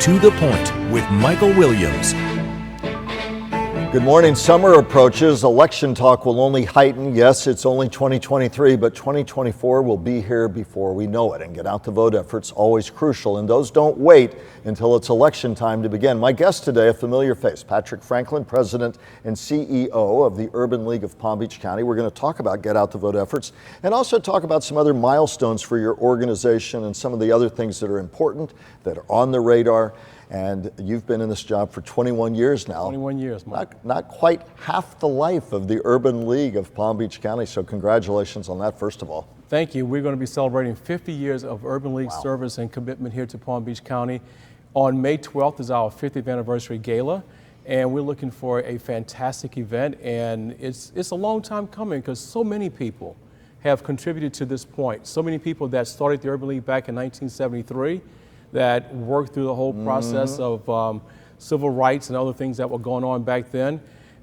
To the Point with Michael Williams. Good morning. Summer approaches. Election talk will only heighten. Yes, it's only 2023, but 2024 will be here before we know it. And get out the vote efforts always crucial. And those don't wait until it's election time to begin. My guest today, a familiar face, Patrick Franklin, President and CEO of the Urban League of Palm Beach County. We're going to talk about get out the vote efforts and also talk about some other milestones for your organization and some of the other things that are important that are on the radar. And you've been in this job for 21 years now. 21 years, Mike. Not quite half the life of the Urban League of Palm Beach County, so congratulations on that, first of all. Thank you. We're going to be celebrating 50 years of Urban League service and commitment here to Palm Beach County. On May 12th is our 50th anniversary gala, and we're looking for a fantastic event. And it's a long time coming because so many people have contributed to this point. So many people that started the Urban League back in 1973 that worked through the whole process of civil rights and other things that were going on back then.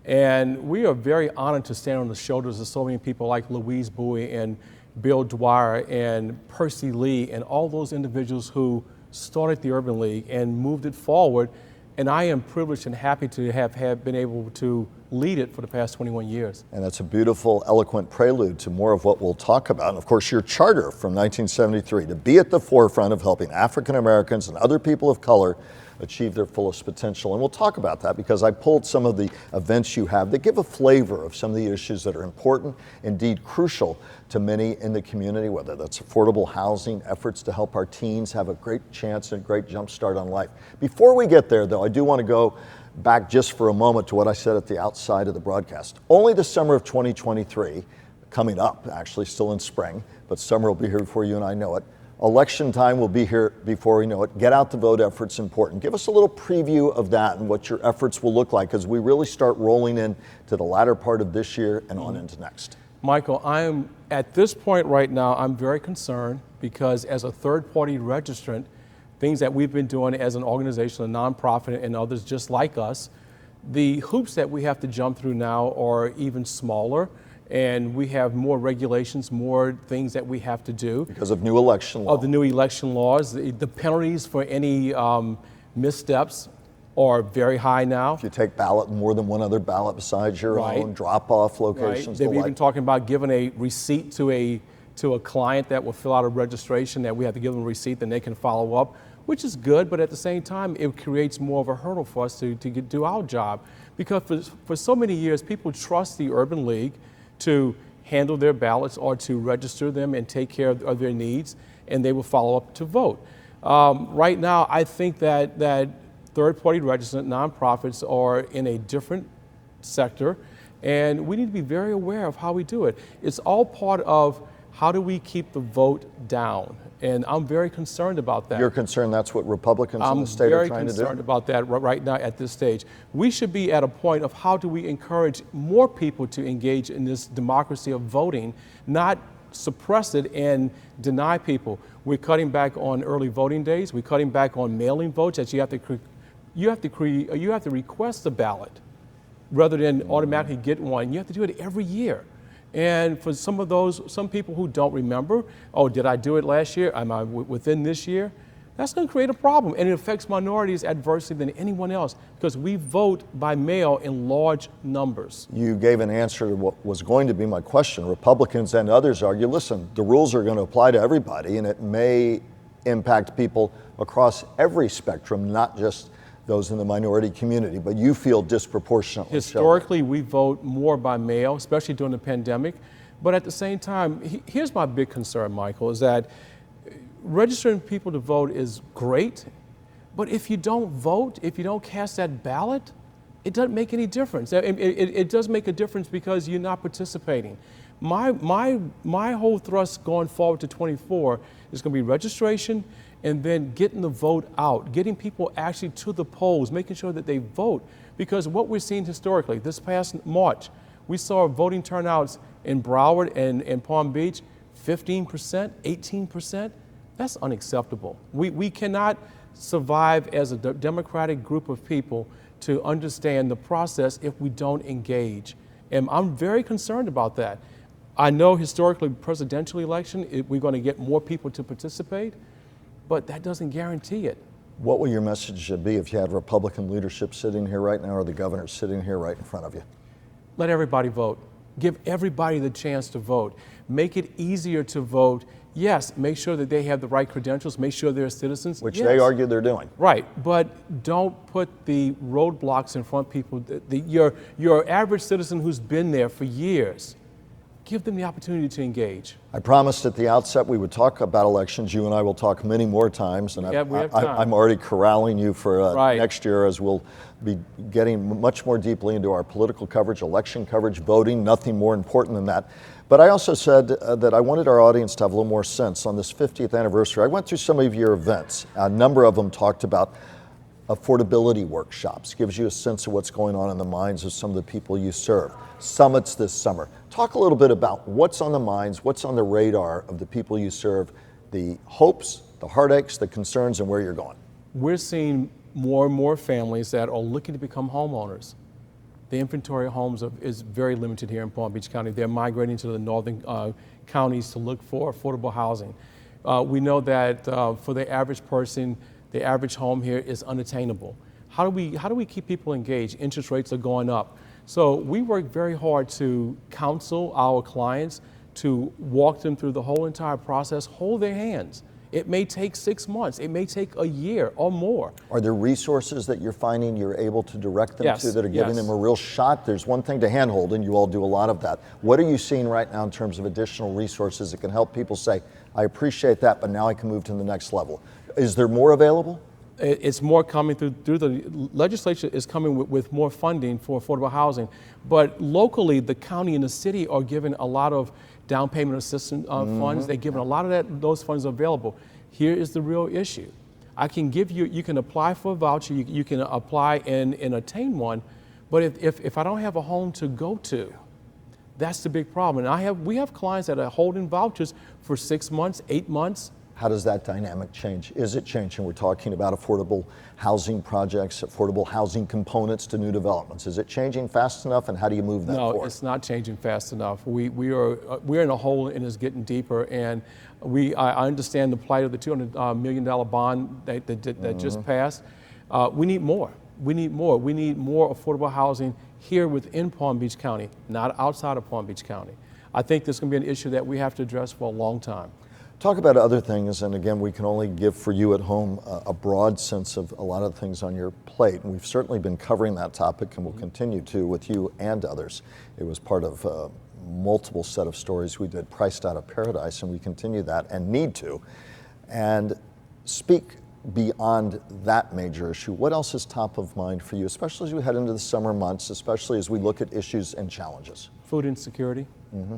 And we are very honored to stand on the shoulders of so many people like Louise Bowie and Bill Dwyer and Percy Lee and all those individuals who started the Urban League and moved it forward. And I am privileged and happy to have been able to lead it for the past 21 years. And that's a beautiful, eloquent prelude to more of what we'll talk about. And of course, your charter from 1973, to be at the forefront of helping African Americans and other people of color achieve their fullest potential. And we'll talk about that because I pulled some of the events you have that give a flavor of some of the issues that are important, indeed crucial to many in the community, whether that's affordable housing, efforts to help our teens have a great chance and great jump start on life. Before we get there, though, I do want to go back just for a moment to what I said at the outside of the broadcast. Only the summer of 2023, coming up, actually still in spring, but summer will be here before you and I know it. Election time will be here before we know it. Get out the vote effort's important. Give us a little preview of that and what your efforts will look like as we really start rolling in to the latter part of this year and on into next. Michael, I am at this point right now, I'm very concerned because as a third-party registrant, things that we've been doing as an organization, a nonprofit, and others just like us, the hoops that we have to jump through now are even smaller. And we have more regulations, more things that we have to do. Because of new election law. Of the new election laws. The penalties for any missteps are very high now. If you take more than one other ballot besides your own, drop-off locations. They've even talking about giving a receipt to a client that will fill out a registration, that we have to give them a receipt, then they can follow up, which is good, but at the same time, it creates more of a hurdle for us to do our job. Because for so many years, people trust the Urban League to handle their ballots or to register them and take care of their needs, and they will follow up to vote. Right now, I think that third-party registered nonprofits are in a different sector, and we need to be very aware of how we do it. It's all part of how do we keep the vote down, and I'm very concerned about that. You're concerned that's what Republicans in the state are trying to do? I'm very concerned about that right now at this stage. We should be at a point of how do we encourage more people to engage in this democracy of voting, not suppress it and deny people. We're cutting back on early voting days. We're cutting back on mailing votes that you have to request a ballot rather than automatically get one. You have to do it every year. And for some people who don't remember, oh, did I do it last year? Am I within this year? That's going to create a problem, and it affects minorities adversely than anyone else because we vote by mail in large numbers. You gave an answer to what was going to be my question. Republicans and others argue, listen, the rules are going to apply to everybody, and it may impact people across every spectrum, not just those in the minority community, but you feel disproportionately. Historically, we vote more by mail, especially during the pandemic. But at the same time, here's my big concern, Michael, is that registering people to vote is great, but if you don't vote, if you don't cast that ballot, it doesn't make any difference. It does make a difference because you're not participating. My whole thrust going forward to 24 is going to be registration and then getting the vote out, getting people actually to the polls, making sure that they vote. Because what we're seeing historically, this past March, we saw voting turnouts in Broward and Palm Beach, 15%, 18%. That's unacceptable. We cannot survive as a democratic group of people to understand the process if we don't engage. And I'm very concerned about that. I know historically, presidential election, we're going to get more people to participate, but that doesn't guarantee it. What will your message be if you had Republican leadership sitting here right now or the governor sitting here right in front of you? Let everybody vote. Give everybody the chance to vote. Make it easier to vote. Yes, make sure that they have the right credentials, make sure they're citizens. Which yes. they argue they're doing. Right, but don't put the roadblocks in front of people. Your average citizen who's been there for years, give them the opportunity to engage. I promised at the outset we would talk about elections. You and I will talk many more times, and we have time. I'm already corralling you for right. next year, as we'll be getting much more deeply into our political coverage, election coverage, voting, nothing more important than that. But I also said that I wanted our audience to have a little more sense on this 50th anniversary. I went through some of your events. A number of them talked about affordability workshops, gives you a sense of what's going on in the minds of some of the people you serve. Summits this summer. Talk a little bit about what's on the minds, what's on the radar of the people you serve, the hopes, the heartaches, the concerns, and where you're going. We're seeing more and more families that are looking to become homeowners. The inventory of homes is very limited here in Palm Beach County. They're migrating to the northern counties to look for affordable housing. We know that for the average person, the average home here is unattainable. How do we keep people engaged? Interest rates are going up. So we work very hard to counsel our clients, to walk them through the whole entire process, hold their hands. It may take 6 months, it may take a year or more. Are there resources that you're finding you're able to direct them to that are giving them a real shot? There's one thing to handhold, and you all do a lot of that. What are you seeing right now in terms of additional resources that can help people say, I appreciate that, but now I can move to the next level? Is there more available? It's more coming through the legislature is coming with more funding for affordable housing. But locally, the county and the city are giving a lot of down payment assistance funds. They're giving a lot of those funds available. Here is the real issue. I can give you, you can apply for a voucher, you can apply and attain one, but if I don't have a home to go to, that's the big problem. And we have clients that are holding vouchers for 6 months, 8 months. How does that dynamic change? Is it changing? We're talking about affordable housing projects, affordable housing components to new developments. Is it changing fast enough, and how do you move that forward? No, it's not changing fast enough. We're in a hole, and it's getting deeper. And I understand the plight of the $200 million bond that just passed. We need more. We need more. We need more affordable housing here within Palm Beach County, not outside of Palm Beach County. I think this is going to be an issue that we have to address for a long time. Talk about other things, and again, we can only give for you at home a broad sense of a lot of things on your plate, and we've certainly been covering that topic and will continue to with you and others. It was part of a multiple set of stories we did, Priced Out of Paradise, and we continue that and need to. And speak beyond that major issue. What else is top of mind for you, especially as we head into the summer months, especially as we look at issues and challenges? Food insecurity.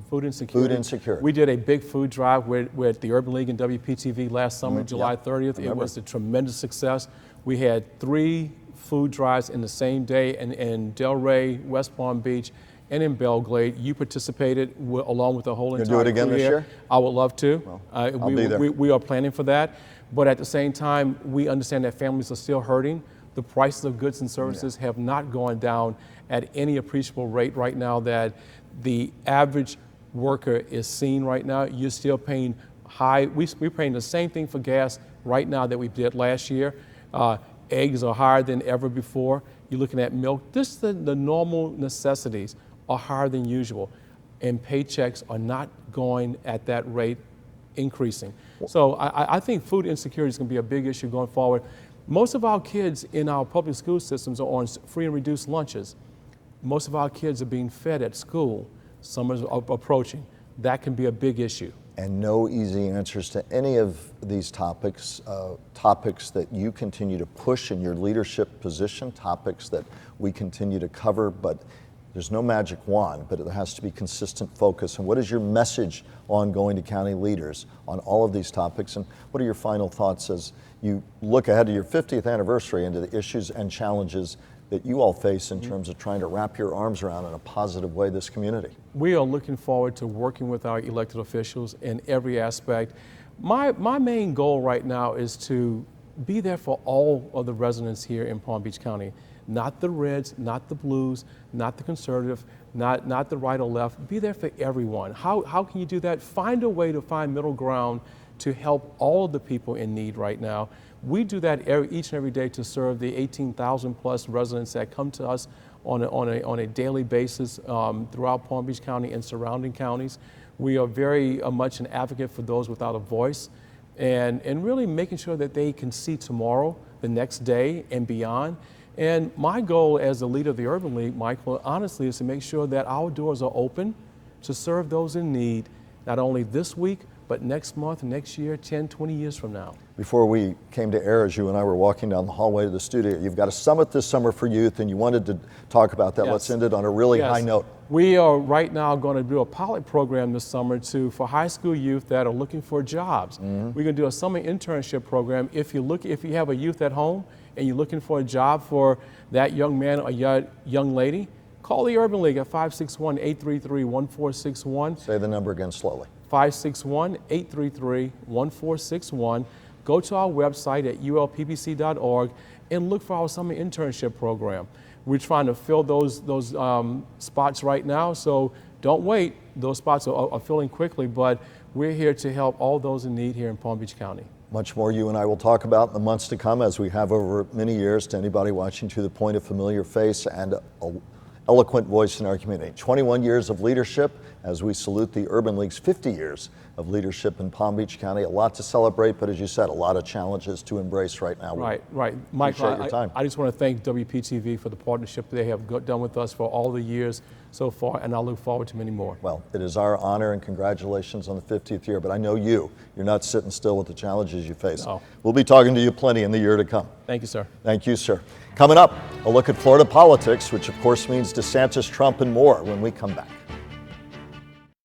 Food insecurity. Food insecurity. We did a big food drive with the Urban League and WPTV last summer, July 30th. It was a tremendous success. We had 3 food drives in the same day in Delray, West Palm Beach, and in Belgrade. You participated along with the whole entire do it again crew this here. year? I would love to. Well, I'll be there. We are planning for that. But at the same time, we understand that families are still hurting. The prices of goods and services have not gone down at any appreciable rate right now that the average worker is seeing right now. You're still paying high. We're paying the same thing for gas right now that we did last year. Eggs are higher than ever before. You're looking at milk. Just the normal necessities are higher than usual, and paychecks are not going at that rate, increasing. So I think food insecurity is going to be a big issue going forward. Most of our kids in our public school systems are on free and reduced lunches. Most of our kids are being fed at school. Summer's approaching. That can be a big issue. And no easy answers to any of these topics, topics that you continue to push in your leadership position, topics that we continue to cover, but there's no magic wand, but there has to be consistent focus. And what is your message ongoing to county leaders on all of these topics? And what are your final thoughts as you look ahead to your 50th anniversary into the issues and challenges that you all face in terms of trying to wrap your arms around in a positive way this community? We are looking forward to working with our elected officials in every aspect. My main goal right now is to be there for all of the residents here in Palm Beach County. Not the Reds, not the Blues, not the Conservative, not the right or left. Be there for everyone. How can you do that? Find a way to find middle ground to help all of the people in need right now. we do that each and every day to serve the 18,000 plus residents that come to us on a daily basis throughout Palm Beach County and surrounding counties. We are very much an advocate for those without a voice, and really making sure that they can see tomorrow, the next day, and beyond. And my goal as the leader of the Urban League, Michael, honestly, is to make sure that our doors are open to serve those in need, not only this week, but next month, next year, 10, 20 years from now. Before we came to air, as you and I were walking down the hallway to the studio, you've got a summit this summer for youth, and you wanted to talk about that. Yes. Let's end it on a really high note. We are right now going to do a pilot program this summer for high school youth that are looking for jobs. We're going to do a summer internship program. If you have a youth at home and you're looking for a job for that young man or young lady, call the Urban League at 561-833-1461. Say the number again slowly. 561-833-1461. Go to our website at ulppc.org and look for our summer internship program. We're trying to fill those spots right now, so don't wait. Those spots are filling quickly, but we're here to help all those in need here in Palm Beach County. Much more you and I will talk about in the months to come, as we have over many years. To anybody watching, to the point, of familiar face and eloquent voice in our community. 21 years of leadership as we salute the Urban League's 50 years of leadership in Palm Beach County. A lot to celebrate, but as you said, a lot of challenges to embrace right now. Right. Michael, I just want to thank WPTV for the partnership they have done with us for all the years so far, and I look forward to many more. Well, it is our honor, and congratulations on the 50th year, but I know you're not sitting still with the challenges you face. No. We'll be talking to you plenty in the year to come. Thank you, sir. Thank you, sir. Coming up, a look at Florida politics, which of course means DeSantis, Trump, and more when we come back.